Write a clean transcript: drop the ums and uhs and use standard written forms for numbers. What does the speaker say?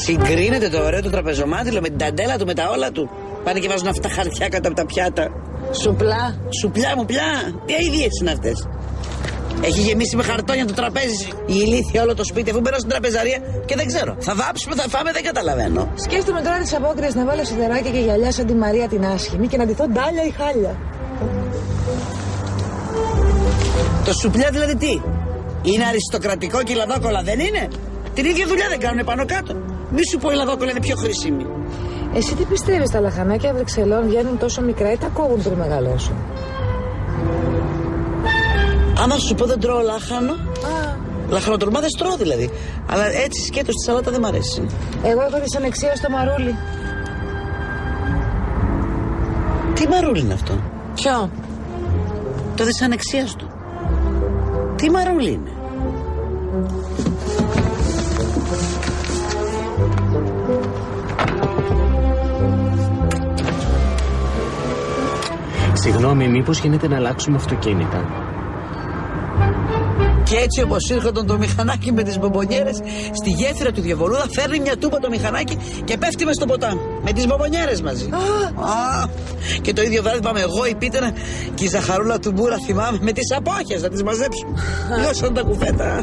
Συγκρίνεται το ωραίο του τραπεζομάτιλο με την ταντέλα του, με τα όλα του. Πάνε και βάζουν αυτά χαρτιά κάτω από τα πιάτα. Σουπλά. Σουπλιά μου πια. Τι αηδίες είναι αυτές. Έχει γεμίσει με χαρτόνια το τραπέζι. Η ηλίθεια όλο το σπίτι, αφού μπαίνω στην τραπεζαρία και δεν ξέρω. Θα βάψουμε, θα φάμε, δεν καταλαβαίνω. Σκέφτομαι τώρα τις απόκριες να βάλω σιδεράκια και γυαλιά σαν τη Μαρία την άσχημη και να ντυθώ ντάλια ή χάλια. Το σουπλιά δηλαδή τι? Είναι αριστοκρατικό και η λαδόκολα δεν είναι? Την ίδια δουλειά δεν κάνουν πάνω κάτω. Μη σου πω η λαδόκολα είναι πιο χρήσιμη. Εσύ τι πιστεύεις, τα λαχανάκια Βρυξελών βγαίνουν τόσο μικρά ή τα κόβουν πριν μεγαλώσουν? Άμα σου πω δεν τρώω λάχανο. Λαχανοτορμάδες τρώω δηλαδή. Αλλά έτσι σκέτο στη σαλάτα δεν μ' αρέσει. Εγώ έχω δυσανεξία στο μαρούλι. Τι μαρούλι είναι αυτό? Ποιο? Το δυσανεξίαστο. Τι μαρούλι είναι? Συγγνώμη, μήπως γίνεται να αλλάξουμε αυτοκίνητα? Και έτσι όπως ήρχονταν το μηχανάκι με τις μπομπονιέρες, στη γέφυρα του Διαβολούδα φέρνει μια τούπα το μηχανάκι και πέφτει μες στο ποτάμι. Με τις μπομπονιέρες μαζί. Και το ίδιο βράδυ πάμε εγώ, η Πίτερα και η Ζαχαρούλα του Μπούρα, θυμάμαι, με τις απόχες να τις μαζέψουμε. Λιώσαν τα κουφέτα.